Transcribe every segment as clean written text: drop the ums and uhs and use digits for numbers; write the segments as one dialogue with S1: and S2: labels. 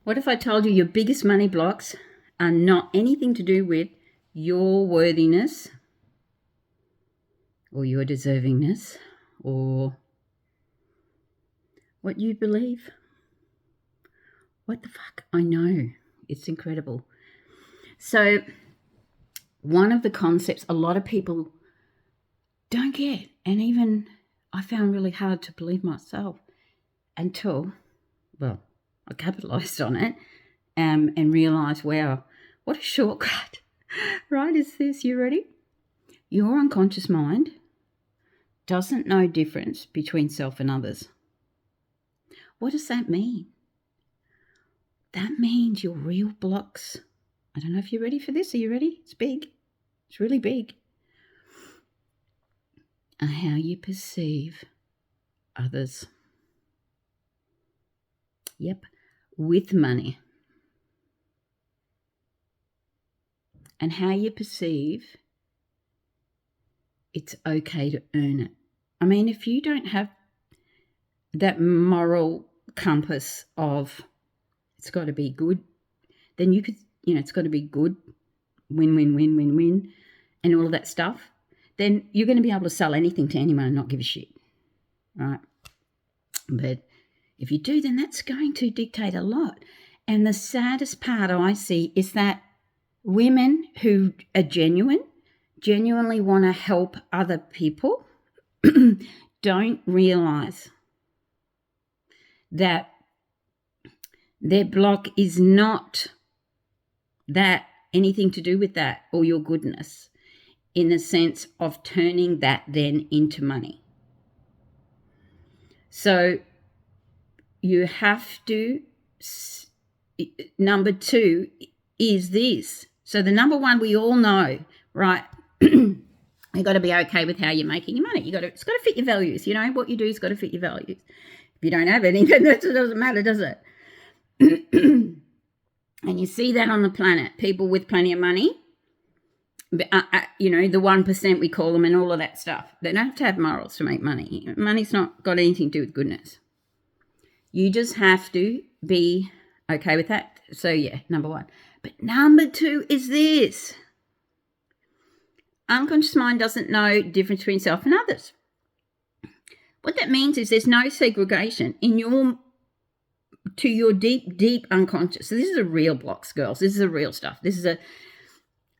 S1: What if I told you your biggest money blocks are not anything to do with your worthiness or your deservingness or what you believe? What the fuck? I know. It's incredible. So one of the concepts a lot of people don't get, and even I found really hard to believe myself until, well, I capitalised on it and realised, wow, what a shortcut, right? Is this, you ready? Your unconscious mind doesn't know difference between self and others. What does that mean? That means your real blocks. I don't know if you're ready for this. Are you ready? It's big. It's really big. Are how you perceive others. Yep, with money. And how you perceive it's okay to earn it. I mean, if you don't have that moral compass of it's got to be good, then you could, it's got to be good, win, win, win, win, win, and all of that stuff, then you're going to be able to sell anything to anyone and not give a shit, right? But if you do, then that's going to dictate a lot. And the saddest part I see is that women who are genuinely want to help other people don't realise that their block is not that anything to do with that or your goodness in the sense of turning that then into money. So you have to, number two is this. So the number one we all know, right? You got to be okay with how you're making your money. It's got to fit your values. What you do has got to fit your values. If you don't have any, then that doesn't matter, does it? And you see that on the planet. People with plenty of money, the 1% we call them and all of that stuff. They don't have to have morals to make money. Money's not got anything to do with goodness. You just have to be okay with that. So, yeah, number one. But number two is this. Unconscious mind doesn't know the difference between self and others. What that means is there's no segregation to your deep, deep unconscious. So this is the real blocks, girls. This is the real stuff. This is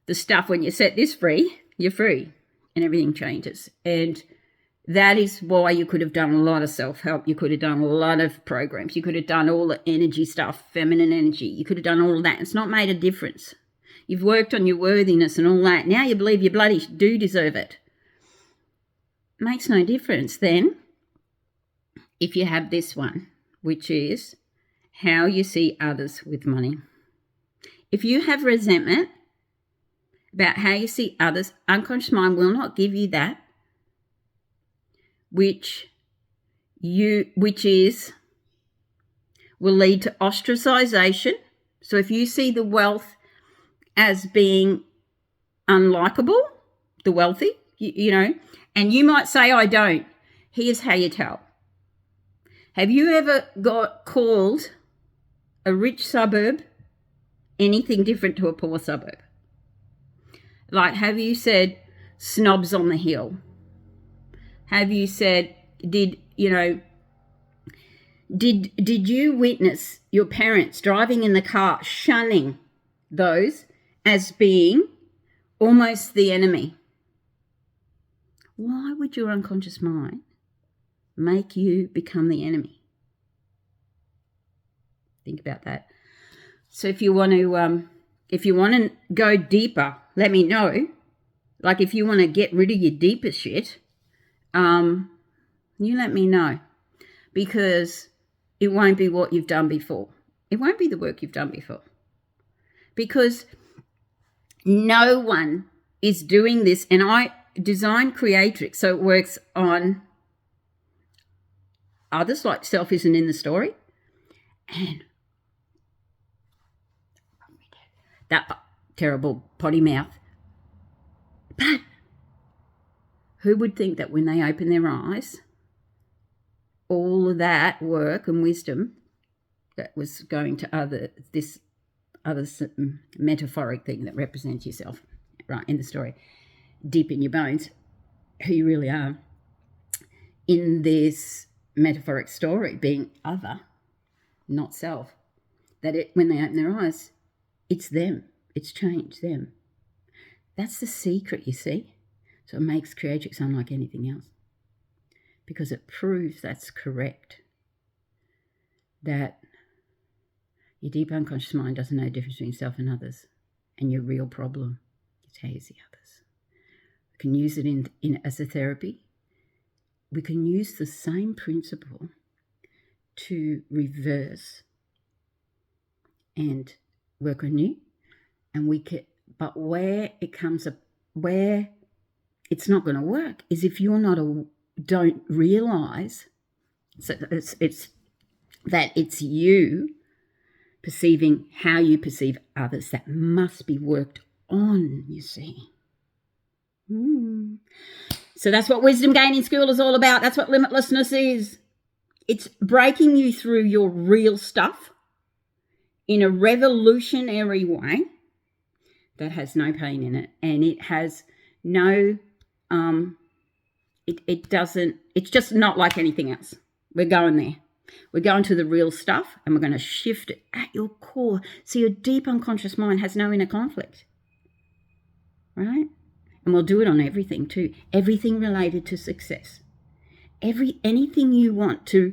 S1: the stuff when you set this free, you're free and everything changes. And that is why you could have done a lot of self-help. You could have done a lot of programs. You could have done all the energy stuff, feminine energy. You could have done all of that. It's not made a difference. You've worked on your worthiness and all that. Now you believe you bloody do deserve it. Makes no difference then if you have this one, which is how you see others with money. If you have resentment about how you see others, unconscious mind will not give you that, which will lead to ostracization. So if you see the wealth as being unlikable, the wealthy, and you might say, I don't. Here's how you tell. Have you ever got called a rich suburb anything different to a poor suburb? Like, have you said snobs on the hill? Have you said, did you witness your parents driving in the car shunning those as being almost the enemy? Why would your unconscious mind make you become the enemy? Think about that. So if you want to go deeper, let me know. Like if you want to get rid of your deepest shit, you let me know, because it won't be what you've done before. It won't be the work you've done before, because no one is doing this. And I designed Creatrix so it works on others, like self isn't in the story, and that terrible potty mouth. But who would think that when they open their eyes, all of that work and wisdom that was going to this other metaphoric thing that represents yourself, right, in the story, deep in your bones, who you really are, in this metaphoric story being other, not self, that when they open their eyes, it's them. It's changed them. That's the secret, you see. So it makes Creatrix unlike anything else, because it proves that's correct, that your deep unconscious mind doesn't know the difference between self and others, and your real problem is how you see others. We can use it in as a therapy. We can use the same principle to reverse and work on you, and we can. But where it's not going to work is if you're don't realize it's that it's you perceiving how you perceive others that must be worked on, you see. So that's what Wisdom Gaining School is all about. That's what limitlessness is. It's breaking you through your real stuff in a revolutionary way that has no pain in it, and it has no it's just not like anything else. We're going there. We're going to the real stuff, and we're going to shift it at your core so your deep unconscious mind has no inner conflict, right? And we'll do it on everything too. Everything related to success. Anything you want to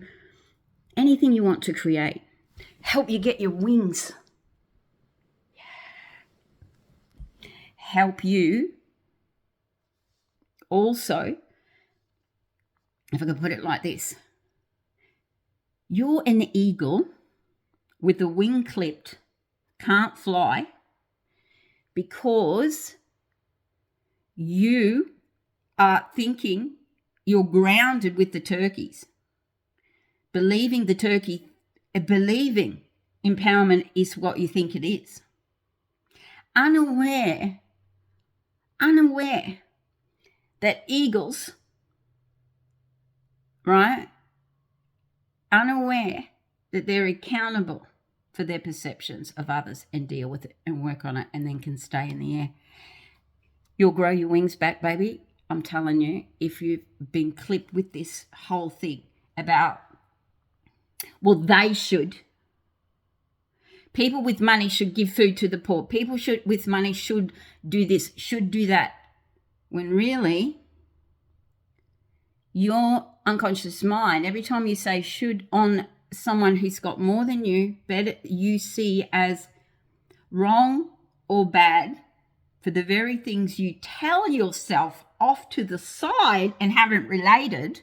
S1: create. Help you get your wings. Help you also, if I could put it like this, you're an eagle with the wing clipped, can't fly, because you are thinking you're grounded with the turkeys, believing empowerment is what you think it is, unaware that eagles, right, unaware that they're accountable for their perceptions of others and deal with it and work on it and then can stay in the air. You'll grow your wings back, baby. I'm telling you, if you've been clipped with this whole thing about, well, they should. People with money should give food to the poor. People with money should do this, should do that. When really, your unconscious mind, every time you say should on someone who's got more than you, better you see as wrong or bad for the very things you tell yourself off to the side and haven't related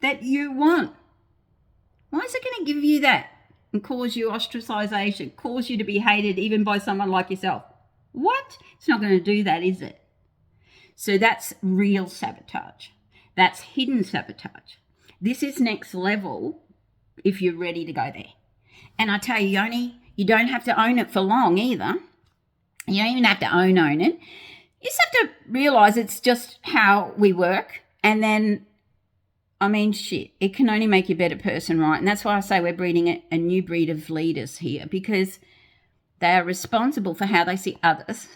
S1: that you want. Why is it going to give you that and cause you ostracization, cause you to be hated even by someone like yourself? What? It's not going to do that, is it? So that's real sabotage. That's hidden sabotage. This is next level if you're ready to go there. And I tell you, Yoni, you don't have to own it for long either. You don't even have to own it. You just have to realize it's just how we work. And then, I mean, shit, it can only make you a better person, right? And that's why I say we're breeding a new breed of leaders here, because they are responsible for how they see others.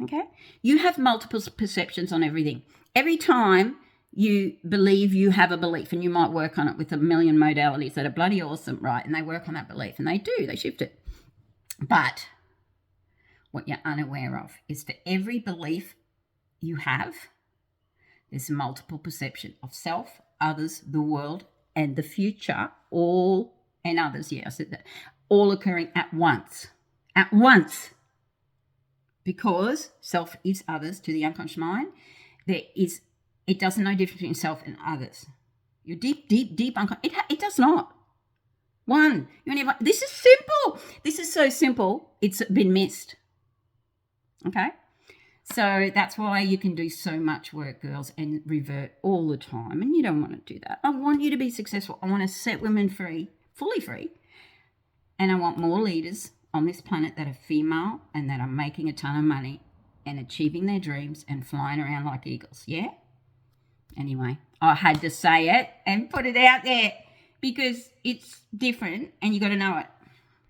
S1: Okay? You have multiple perceptions on everything. Every time you believe you have a belief, and you might work on it with a million modalities that are bloody awesome, right? And they work on that belief, and they shift it. But what you're unaware of is for every belief you have, there's multiple perception of self, others, the world, and the future, all, and others, yeah, I said that, all occurring at once. At once. Because self is others to the unconscious mind. It doesn't know the difference between self and others. Your deep unconscious, it does not. One. This is simple. This is so simple, it's been missed. Okay? So that's why you can do so much work, girls, and revert all the time. And you don't want to do that. I want you to be successful. I want to set women free, fully free. And I want more leaders on this planet that are female and that are making a ton of money and achieving their dreams and flying around like eagles. Yeah? Anyway, I had to say it and put it out there because it's different and you got to know it.